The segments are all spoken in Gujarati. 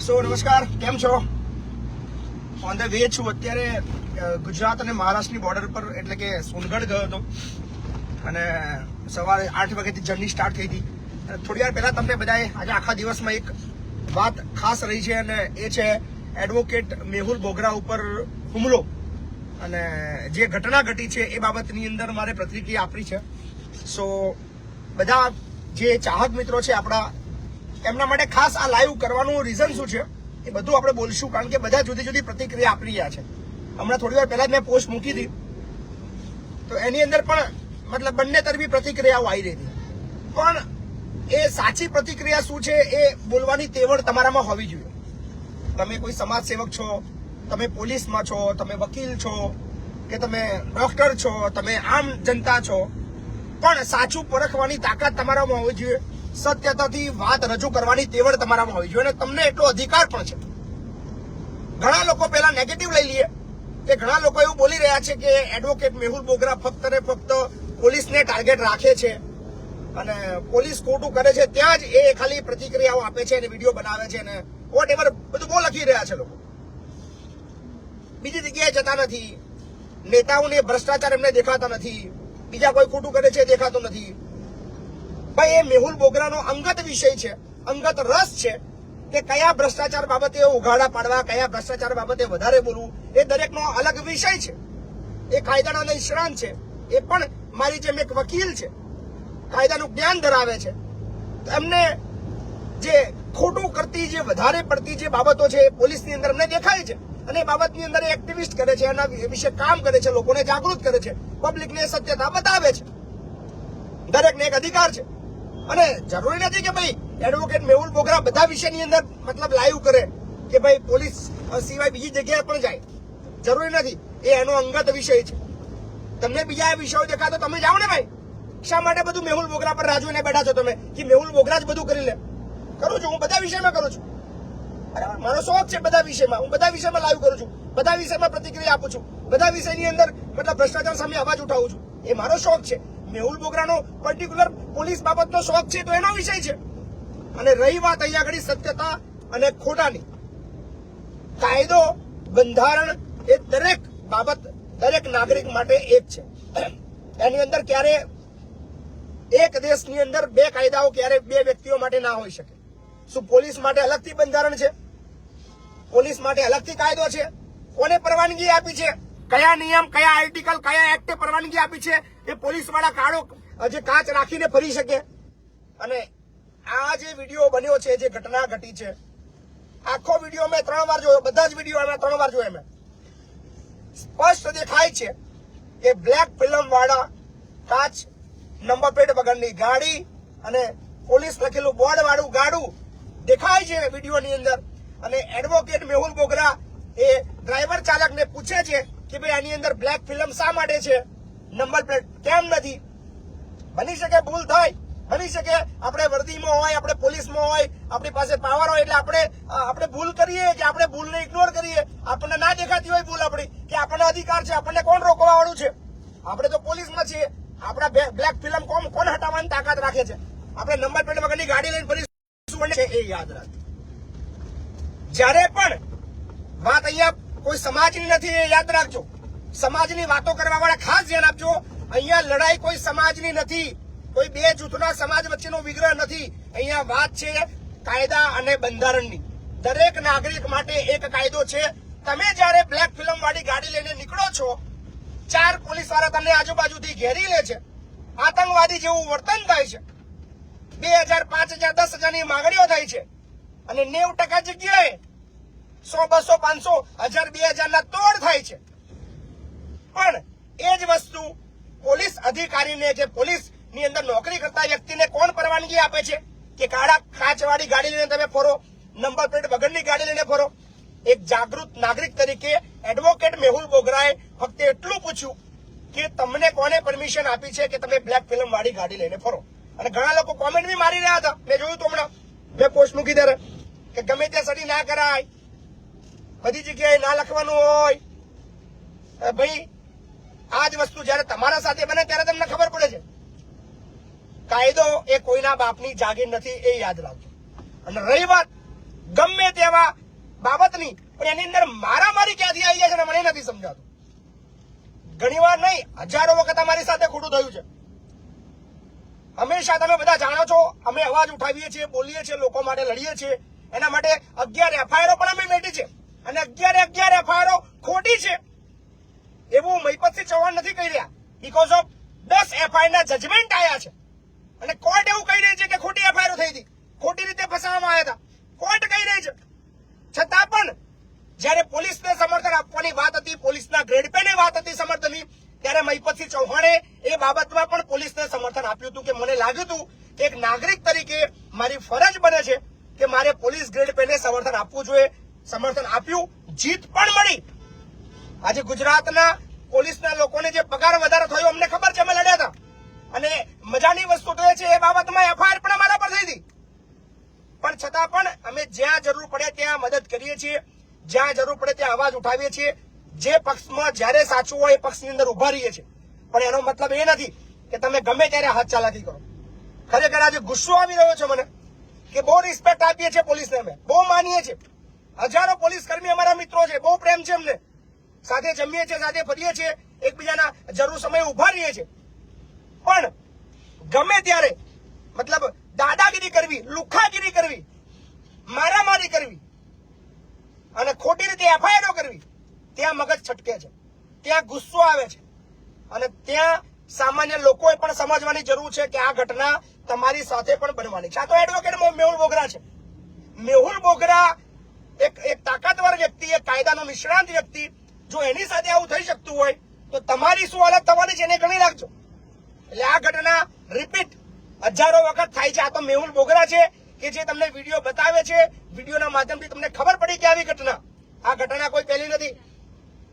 નમસ્કાર, કેમ છો? ઓન ધ વે છું અત્યારે ગુજરાત અને મહારાષ્ટ્રની બોર્ડર પર, એટલે કે સોનગઢ ગયો હતો અને સવારે 8 વાગ્યાથી જર્ની સ્ટાર્ટ થઈ હતી. થોડી વાર પહેલા તમને બધાએ આજે આખા દિવસમાં એક વાત ખાસ રહી છે અને એ છે એડવોકેટ મેહુલ બોગરા ઉપર હુમલો અને જે ઘટના ઘટી છે એ બાબતની અંદર મારે પ્રતિક્રિયા આપવી છે. સો બધા જે ચાહક મિત્રો છે આપણા, એમના માટે ખાસ આ લાઈવ કરવાનું રીઝન શું છે એ બધું આપણે બોલશું, કારણ કે બધા જુદી જુદી પ્રતિક્રિયા આપી રહ્યા છે. હમણાં થોડી વાર પહેલા જ મેં પોસ્ટ મૂકી હતી તો એની અંદર પણ મતલબ બંને તરફી પ્રતિક્રિયાઓ આવી રહી હતી, પણ એ સાચી પ્રતિક્રિયા શું છે એ બોલવાની તેવડ તમારામાં હોવી જોઈએ. તમે કોઈ સમાજ સેવક છો, તમે પોલીસમાં છો, તમે વકીલ છો કે તમે ડોક્ટર છો, તમે આમ જનતા છો, પણ સાચું પરખવાની તાકાત તમારામાં હોવી જોઈએ. સત્યતાથી વાત રજૂ કરવાની તેવડ તમારામાં હોવી જોઈએ અને તમને એટલો અધિકાર પણ છે. ઘણા લોકો પહેલા નેગેટિવ લઈ લઈએ કે ઘણા લોકો એવું બોલી રહ્યા છે કે એડવોકેટ મેહુલ બોગરા ફક્ત ને ફક્ત પોલીસને ટાર્ગેટ રાખે છે અને પોલીસ ખોટું કરે છે ત્યાં જ એ ખાલી પ્રતિક્રિયાઓ આપે છે અને વિડીયો બનાવે છે અને વોટ એવર બધું બહુ લખી રહ્યા છે લોકો. બીજી જગ્યાએ જતા નથી, નેતાઓને ભ્રષ્ટાચાર એમને દેખાતા નથી, બીજા કોઈ ખોટું કરે છે દેખાતો નથી. ભાઈ એ મેહુલ બોગરાનો અંગત વિષય છે, અંગત રસ છે કે કયા ભ્રષ્ટાચાર બાબતે ઉઘાડા પાડવા, કયા ભ્રષ્ટાચાર બાબતે વધારે બોલવું, એ દરેકનો અલગ વિષય છે. એ કાયદાના નિષ્ણાંત છે, એ પણ મારી જેમ એક વકીલ છે, કાયદાનું જ્ઞાન ધરાવે છે. એમને જે ખોટું કરતી, જે વધારે પડતી જે બાબતો છે એ પોલીસની અંદર અમને દેખાય છે અને એ બાબતની અંદર એક્ટિવિસ્ટ કરે છે, એના વિશે કામ કરે છે, લોકોને જાગૃત કરે છે, પબ્લિકને સત્યતા બતાવે છે. દરેકને એક અધિકાર છે અને જરૂરી નથી કે ભાઈ એડવોકેટ મેહુલ બોગરા બધા વિષયની અંદર મતલબ લાઈવ કરે કે ભાઈ પોલીસ સિવાય બીજી જગ્યાએ પણ જાય, જરૂરી નથી. એ એનો અંગત વિષય છે. તમને બીજા વિષયો દેખાતો તમે જાઓ ને ભાઈ. શા માટે બધું મેહુલ બોગરા પર રાજવીને બેઠા છો તમે કે મેહુલ બોગરા જ બધું કરી લે? કરું છું, હું બધા વિષયમાં કરું છું. બરાબર, મારો શોખ છે બધા વિષયમાં, હું બધા વિષયમાં લાઈવ કરું છું, બધા વિષયમાં પ્રતિક્રિયા આપું છું, બધા વિષયની અંદર મતલબ ભ્રષ્ટાચાર સામે અવાજ ઉઠાવું છું. એ મારો શોખ છે. મેહુલ બોગરાનો પર્ટિક્યુલર પોલીસ બાબતનો શોખ છે તો એનો વિષય છે. અને રહી વાત અહીંયા આગળ સત્યતા અને ખોટાની, કાયદો, બંધારણ એ દરેક બાબત દરેક નાગરિક માટે એક છે. એની અંદર ક્યારે એક દેશની અંદર બે કાયદાઓ ક્યારે બે વ્યક્તિઓ માટે ના હોઈ શકે. શું પોલીસ માટે અલગથી બંધારણ છે? પોલીસ માટે અલગથી કાયદો છે? કોને પરવાનગી આપી છે? કયા નિયમ, કયા આર્ટિકલ, કયા એક્ટે પરવાનગી આપી છે એ પોલીસ વાળા કાળો જે કાચ રાખીને ફરી શકે? અને આ જે વિડીયો બન્યો છે, જે ઘટના ઘટી છે, આખો વિડીયો મેં 3 વાર જોયો, બધા જ વિડીયો મેં 3 વાર જોયા. મેં સ્પષ્ટ દેખાય છે કે બ્લેક ફિલ્મ વાળા કાચ, નંબર પ્લેટ વગરની ગાડી અને પોલીસ લખેલું બોર્ડ વાળું ગાડું દેખાય છે વિડીયોની અંદર. અને એડવોકેટ મેહુલ બોગરા એ ડ્રાઈવર ચાલકને પૂછે છે કે ભાઈ આની અંદર બ્લેક ફિલ્મ શા માટે છે, નંબર પ્લેટ કેમ નથી? બની શકે ભૂલ થાય, બની શકે આપણે વર્દીમાં હોય, આપણે પોલીસમાં હોય, આપણી પાસે પાવર હોય એટલે આપણે ભૂલ કરીએ કે આપણે ભૂલને ઇગ્નોર કરીએ. આપણને ના દેખાતી હોય ભૂલ આપણી, કે આપણને અધિકાર છે, આપણને કોણ રોકવા વાળું છે? આપણે તો પોલીસમાં છીએ. આપણા બ્લેક ફિલ્મ કોણ હટાવવાની તાકાત રાખે છે? આપણે નંબર પ્લેટ વગરની ગાડી લઈને ફરીશું છે એ યાદ રાખજો. જ્યારે પણ વાત અહીંયા કોઈ સમાજની નથી એ યાદ રાખજો. સમાજની વાતો કરવા વાળા ખાસ ધ્યાન આપજો. અહીંયા લડાઈ કોઈ સમાજની નથી, કોઈ બે જૂથના સમાજ વચ્ચેનો વિગ્રહ નથી. અહીંયા વાત છે કાયદા અને બંધારણની. દરેક નાગરિક માટે એક કાયદો છે. તમે જ્યારે બ્લેક ફિલ્મ વાળી ગાડી લઈને નીકળો છો, 4 પોલીસ વાળા તમને આજુબાજુથી ઘેરી લે છે, આતંકવાદી જેવું વર્તન થાય છે, 2000, 5000, 10,000ની માંગણીઓ થાય છે અને 90% જગ્યાએ 100, 200, 500, 1000, 2000 ના તોડ થાય છે. પણ એ જ વસ્તુ પોલીસ અધિકારીને કે પોલીસ ની અંદર નોકરી કરતા વ્યક્તિને કોણ પરવાનગી આપે છે કે કાળા કાચવાળી ગાડી લઈને તમે ફરો, નંબર પ્લેટ વગરની ગાડી લઈને ફરો? એક જાગૃત નાગરિક તરીકે એડવોકેટ મેહુલ બોગરાએ ફક્ત એટલું પૂછ્યું કે તમને કોને પરમિશન આપી છે કે તમે બ્લેક ફિલ્મ વાળી ગાડી લઈને ફરો? અને ઘણા લોકો કોમેન્ટ બી મારી રહ્યા હતા. મેં જોયું તો હમણાં મેં પોસ્ટ મૂકી ત્યારે કે ગમે ત્યાં સ્ટડી ના કરાય, બધી જગ્યાએ ના લખવાનું હોય. ભાઈ આ જ વસ્તુ જયારે તમારા સાથે બને ત્યારે તમને ખબર પડે છે. કાયદો એ કોઈના બાપની જાગીર નથી, એ યાદ રાખજો. અને રહી વાત ગમે તેવા બાબતની, પણ એની અંદર મારામારી ક્યાંથી આવી જાય છે મને નથી સમજાતું. ઘણીવાર નહીં, હજારો વખત અમારી સાથે ખોટું થયું છે. હંમેશા તમે બધા જાણો છો, અમે અવાજ ઉઠાવીએ છીએ, બોલીએ છીએ, લોકો માટે લડીએ છીએ. એના માટે 11 એફઆઈઆર પણ અમે મેળવી છે, અને 11 એફઆઈઆર ખોટી છે એવું મહિપતસિંહ ચૌહાણ નથી કહી રહ્યા. બીકોઝ ઓફ 10 એફઆઈઆર ના જજમેન્ટ આવ્યા છે, અને કોર્ટ એવું કહી રહી છે કે ખોટી એફઆઈઆર થઈ હતી, ખોટી રીતે ફસાવવામાં આવ્યા હતા. કોર્ટ કહી રહી છે. છતાં પણ જયારે પોલીસને સમર્થન આપવાની વાત હતી, પોલીસના ગ્રેડ પે ની વાત હતી સમર્થનની, ત્યારે મહિપતસિંહ ચૌહાણે એ બાબતમાં પણ પોલીસને સમર્થન આપ્યું હતું કે મને લાગ્યું હતું કે એક નાગરિક તરીકે મારી ફરજ બને છે કે મારે પોલીસ ગ્રેડ પે ને સમર્થન આપવું જોઈએ. સમર્થન આપ્યું, જીત પણ મળી. આજે ગુજરાતના પોલીસના લોકોને જે પગાર વધારો થયો અમને ખબર છે, અમે લડ્યા હતા. અને મજાની વસ્તુ તો એ છે એ બાબતમાં એફઆઈઆર પણ અમારા પર થઈ હતી, પણ છતાં પણ અમે જ્યાં જરૂર પડે ત્યાં મદદ કરીએ છીએ, જ્યાં જરૂર પડે ત્યાં અવાજ ઉઠાવીએ છીએ. જે પક્ષમાં જયારે સાચું હોય એ પક્ષની અંદર ઉભા રહીએ છીએ, પણ એનો મતલબ એ નથી કે તમે ગમે ત્યારે હાથ ચાલાકી કરો. ખરેખર આજે ગુસ્સો આવી રહ્યો છે મને કે બહુ રિસ્પેક્ટ આપીએ છીએ પોલીસને, અમે બહુ માનીએ છીએ. હજારો પોલીસ કર્મી અમારા મિત્રો છે, બહુ પ્રેમ છે અમને, સાથે જમીએ છીએ, સાથે ફરીએ છીએ, એકબીજાના જરૂર સમયે ઉભા રહીએ છીએ. પણ ગમે ત્યારે મતલબ દાદાગીરી કરવી, લુખ્ખાગીરી કરવી, મારામારી કરવી અને ખોટી રીતે એફઆઈઆર કરવી, ત્યાં મગજ છટકે છે, ત્યાં ગુસ્સો આવે છે. અને ત્યાં સામાન્ય લોકોએ પણ સમજવાની જરૂર છે કે આ ઘટના તમારી સાથે પણ બનવાની છે. આ તો એડવોકેટ મેહુલ બોગરા છે. મેહુલ બોગરા એક તાકાતવર વ્યક્તિ, એક કાયદાનો નિષ્ણાંત વ્યક્તિ, જો એની સાથે આવું થઈ શકતું હોય તો તમારી શું હાલત થવાની છે એને ગણી રાખજો. એટલે આ ઘટના રિપીટ હજારો વખત થાય છે. આ તો મેહુલ બોગરા છે કે જે તમને વિડીયો બતાવે છે, વિડીયોના માધ્યમથી તમને ખબર પડી કે આવી ઘટના, આ ઘટના કોઈ પહેલી નથી.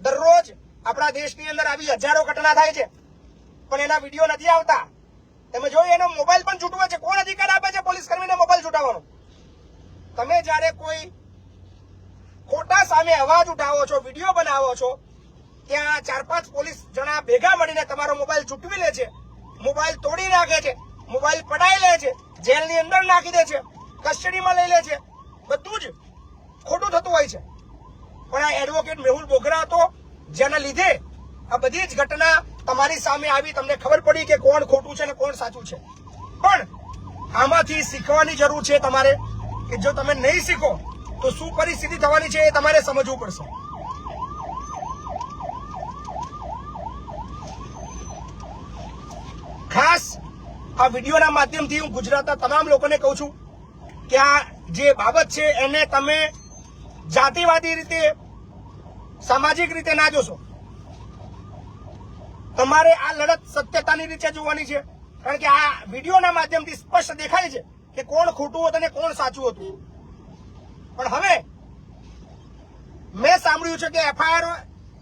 દરરોજ આપણા દેશની અંદર આવી હજારો ઘટના થાય છે, પણ એના વિડીયો નથી આવતા. તમે જોયું એનો મોબાઈલ પણ છૂટવે છે. કોણ અધિકાર આપે છે પોલીસ કર્મીને મોબાઈલ છૂટાવવાનો? તમે જયારે કોઈ ખોટા સામે અવાજ ઉઠાવો છો, વિડીયો બનાવો છો, ત્યાં 4-5 પોલીસ જણા ભેગા મળીને તમારો મોબાઈલ છૂટવી લે છે, મોબાઈલ તોડી નાખે છે, મોબાઈલ પડાઈ લે છે, જેલની અંદર નાખી દે છે, કસ્ટડીમાં લઈ લે છે. બધું જ ખોટું થતું હોય છે. પણ આ એડવોકેટ મેહુલ બોગરા હતો, જેના લીધે આ બધી જ ઘટના તમારી સામે આવી, તમને ખબર પડી કે કોણ ખોટું છે અને કોણ સાચું છે. પણ આમાંથી શીખવાની જરૂર છે તમારે, કે જો તમે નહીં શીખો તો શું પરિસ્થિતિ થવાની છે એ તમારે સમજવું પડશે. ખાસ આ વિડીયોના માધ્યમથી હું ગુજરાતના તમામ લોકોને કહું છું કે આ જે બાબત છે એને તમે જાતિવાદી રીતે, સામાજિક રીતે ના જોશો. તમારે આ લડત સત્યતાની રીતે જોવાની છે, કારણ કે આ વિડીયોના માધ્યમથી સ્પષ્ટ દેખાય છે કે કોણ ખોટું હતું અને કોણ સાચું હતું. પણ હવે મેં સાંભળ્યું છે કે એફઆઈઆર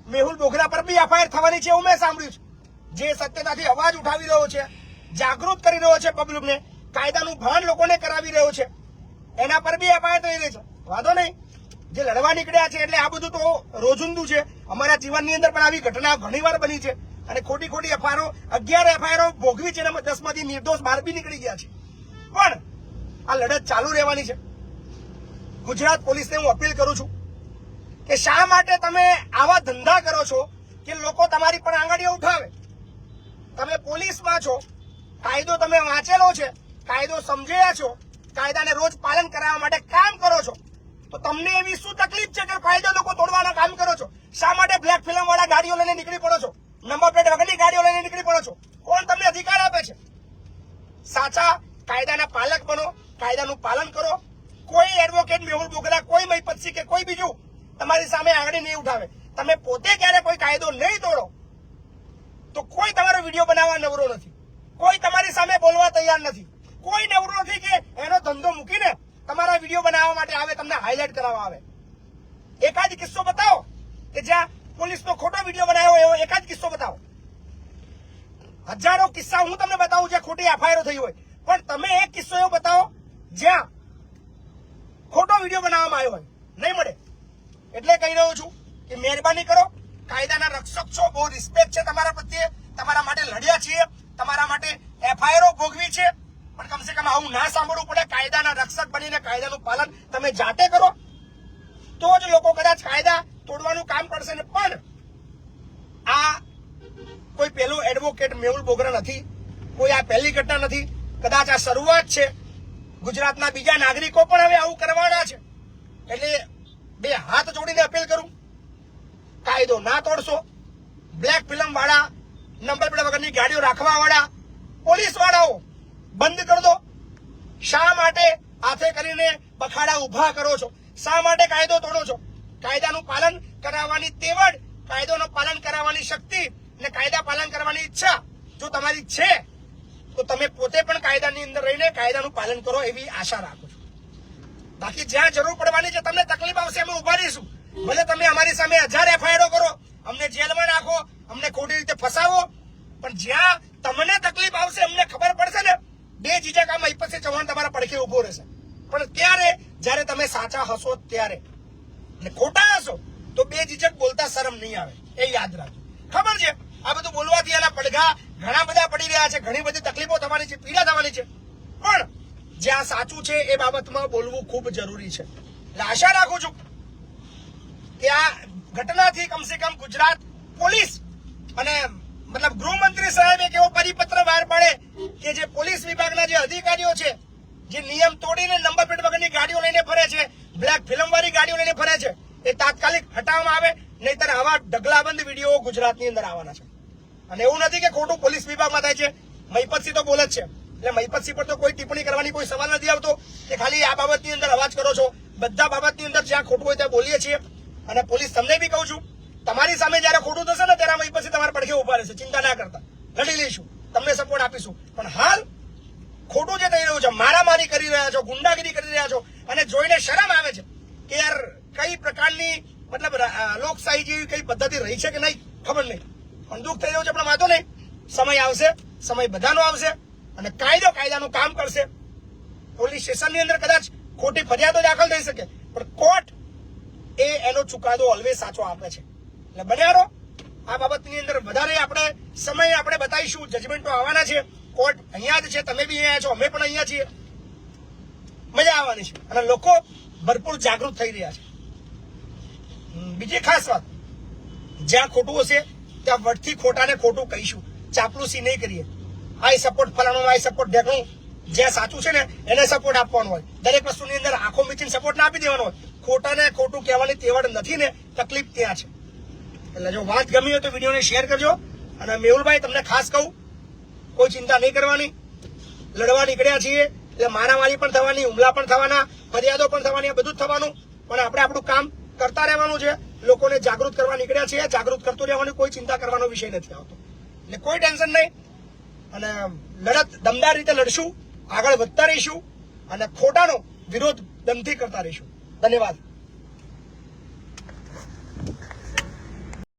મેહુલ બોગરા પર બી એફઆઈઆર થવાની છે એવું મેં સાંભળ્યું છે. જે સત્યતાથી અવાજ ઉઠાવી રહ્યો છે, જાગૃત કરી રહ્યો છે પબ્લિકને, કાયદાનું ભાન લોકોને કરાવી રહ્યો છે, એના પર બી એફઆઈઆર થઈ રહી છે. વાંધો નહીં, જે લડવા નીકળ્યા છે એટલે આ બધું તો રોજિંદુ છે. અમારા જીવનની અંદર પણ આવી ઘટના ઘણીવાર બની છે, અને ખોટી એફઆઈઆર 11 એફઆઈઆર ભોગવી છે, અને 10 માંથી નિર્દોષ બહાર બી નીકળી ગયા છે. પણ આ લડત ચાલુ રહેવાની છે. ગુજરાત પોલીસને હું અપીલ કરું છું કે શા માટે તમે આવા ધંધા કરો છો કે લોકો તમારી પણ આંગળીઓ ઉઠાવે. તમે પોલીસમાં છો, કાયદો તમે વાંચેલો છે, કાયદો સમજ્યા છો, કાયદાને રોજ પાલન કરાવવા માટે કામ કરો છો, તો તમને એવી શું તકલીફ છે કે કાયદો લોકો તોડવાના કામ કરો છો? શા માટે બ્લેક ફિલ્મ વાળા ગાડીઓ લઈને નીકળી પડો છો, નંબર પ્લેટ વગરની ગાડીઓ લઈને નીકળી પડો છો? કોણ તમને અધિકાર આપે છે? સાચા કાયદાના પાલક બનો, કાયદાનું પાલન કરો. કોઈ એડવોકેટ મેહુલ બોગરા, કોઈ મહિપતસિંહ કે કોઈ બીજું તમારી સામે આંગળી નહીં ઉઠાવે. તમે પોતે ક્યારે કોઈ કાયદો નહીં તોડો તો કોઈ તમારો વિડીયો બનાવવા નવરો નથી, કોઈ તમારી સામે બોલવા તૈયાર નથી, કોઈ નવરો નથી કે એનો ધંધો મૂકીને તમારા વિડીયો બનાવવા માટે આવે, તમને હાઇલાઇટ કરાવવા આવે. એકાદ કિસ્સો બતાવો કે જ્યાં પોલીસનો ખોટો વિડીયો બનાવ્યો, એવો એકાદ કિસ્સો બતાવો. હજારો કિસ્સા હું તમને બતાવું જ્યાં ખોટી એફઆઈઆર થઈ હોય, પણ તમે એક કિસ્સો એવો બતાવો જ્યાં ખોટો વિડીયો બનાવવામાં આવ્યો હોય. નહીં મળે. એટલે કહી રહ્યો છું કે મહેરબાની કરો, કાયદાના રક્ષક છો, બહુ રિસ્પેક્ટ છે તમારા પ્રત્યે, તમારા માટે લડ્યા છીએ, તમારા માટે એફઆઈઆર ભોગવી છે, પણ કમસે કમ આવું ના સાંભળવું પડે. કાયદા કાયદાના રક્ષક બનીને કાયદાનું પાલન તમે જાતે કરો તો જ લોકો કદાચ કાયદા તોડવાનું કામ કરશે ને. પણ આ કોઈ પેલું એડવોકેટ મેહુલ બોગરા નથી, કોઈ આ પહેલી ઘટના નથી, કદાચ આ શરૂઆત છે. ગુજરાતના બીજા નાગરિકો પણ હવે આવું કરવાના છે. એટલે બે હાથ જોડીને અપીલ કરું, કાયદો ના તોડશો. બ્લેક ફિલ્મ વાળા, નંબર પ્લેટ વગરની ગાડીઓ રાખવા વાળા પોલીસ વાળાઓ બંધ કરી દો. શા માટે હાથે કરીને બખાડા ઉભા કરો છો? શા માટે કાયદો તોડો છો? કાયદાનું પાલન કરાવવાની તેવડ, કાયદાનું પાલન કરાવવાની શક્તિ અને કાયદા પાલન કરવાની ઈચ્છા જો તમારી છે તો તમે પોતે પણ કાયદાની અંદર રહીને કાયદાનું પાલન કરો એવી આશા રાખું છું. બાકી જ્યાં જરૂર પડવાની છે, તમને તકલીફ આવશે, અમે ઉભા રહીશું. ભલે તમે અમારી સામે 1000 FIR કરો, અમને જેલમાં નાખો, અમને ખોટી રીતે ફસાવો, પણ જ્યાં તમને તકલીફ આવશે, અમને ખબર પડશે ને, બે જીજક આ મહિપતસિંહ ચૌહાણ તમારા પડખે ઉભો રહેશે. પણ ત્યારે જયારે તમે સાચા હશો ત્યારે, અને ખોટા હશો તો બે જીજક બોલતા શરમ નહીં આવે, એ યાદ રાખજો. ખબર છે આ બધું બોલવાથી એના પડઘા ઘણા બધા પડી રહ્યા છે, ઘણી બધી તકલીફો થવાની છે, પીડા થવાની છે, પણ જ્યાં સાચું છે એ બાબતમાં બોલવું ખૂબ જરૂરી છે. એટલે આશા રાખું છું કે આ ઘટનાથી કમસે કમ ગુજરાત પોલીસ અને મતલબ ગૃહમંત્રી સાહેબ એક એવો પરિપત્ર બહાર પાડે કે જે પોલીસ વિભાગના જે અધિકારીઓ છે, જે નિયમ તોડીને નંબર પ્લેટ વગરની ગાડીઓ લઈને ફરે છે, બ્લેક ફિલ્મ વાળી ગાડીઓ લઈને ફરે છે, એ તાત્કાલિક હટાવવામાં આવે, નહીતર આવા ઢગલાબંધ વિડીયો ગુજરાતની અંદર આવવાના છે. અને એવું નથી કે ખોટું પોલીસ વિભાગમાં થાય છે. મહિપતસિંહ તો બોલે જ છે, એટલે મહિપતસિંહ પર તો કોઈ ટિપ્પણી કરવાની કોઈ સવાલ નથી આવતો કે ખાલી આ બાબતની અંદર અવાજ કરો છો. બધા બાબતની અંદર જ્યાં ખોટું હોય ત્યાં બોલીએ છીએ. અને પોલીસ તમને બી કહું છું, તમારી સામે જયારે ખોટું થશે ને ત્યારે મહિપતસિંહ તમારા પડખે ઉભા રહેશે, ચિંતા ના કરતા, લડી લઈશું, તમને સપોર્ટ આપીશું. પણ હાલ ખોટું જે થઈ રહ્યું છે, મારામારી કરી રહ્યા છો, ગુંડાગીરી કરી રહ્યા છો, અને જોઈને શરમ આવે છે કે યાર કઈ પ્રકારની મતલબ લોકશાહી જેવી કઈ પદ્ધતિ રહી છે કે નહીં ખબર નહીં. પણ દુઃખ થઈ રહ્યું છે, પણ વાંધો નહીં, સમય આવશે, સમય બધાનો આવશે અને કાયદો કાયદાનું કામ કરશે. પોલીસ સ્ટેશનની અંદર કદાચ ખોટી ફરિયાદો દાખલ થઈ શકે, પણ કોર્ટ એ એનો ચુકાદો ઓલવેઝ સાચો આપે છે. એટલે બન્યા રહો. આ બાબતની અંદર વધારે આપણે સમય આપણે બતાવીશું, જજમેન્ટો આવવાના છે. કોર્ટ અહીંયા જ છે, તમે બી અહીંયા છો, અમે પણ અહીંયા છીએ. મજા આવવાની છે અને લોકો ભરપૂર જાગૃત થઈ રહ્યા છે. બીજી ખાસ વાત, જ્યાં ખોટું હશે ત્યાં વટથી ખોટાને ખોટું કહીશું, ચાપલુસી નહીં કરીએ. આઈ સપોર્ટ ફલાણું, આઈ સપોર્ટ ઢેકણું. જ્યાં સાચું છે ને એને સપોર્ટ આપવાનો હોય. દરેક વસ્તુની અંદર આંખો મીચીને સપોર્ટ ના આપી દેવાનો હોય. ખોટાને ખોટું કહેવાની તેવડ નથી ને, તકલીફ ત્યાં છે. એટલે જો વાત ગમી હોય તો વિડીયોને શેર કરજો. અને મેહુલભાઈ તમને ખાસ કહું, કોઈ ચિંતા નહીં કરવાની, લડવા નીકળ્યા છીએ એટલે મારામારી પણ થવાની, હુમલા પણ થવાના, ફરિયાદો પણ થવાની, બધું જ થવાનું. પણ આપણે આપણું કામ કરતા રહેવાનું છે. લોકોને જાગૃત કરવા નીકળ્યા છીએ, જાગૃત કરતું રહેવાનું, કોઈ ચિંતા કરવાનો વિષય નથી આવતો. એટલે કોઈ ટેન્શન નહીં. અને લડત દમદાર રીતે લડશું, આગળ વધતા રહીશું અને ખોટાનો વિરોધ દમથી કરતા રહીશું. ધન્યવાદ.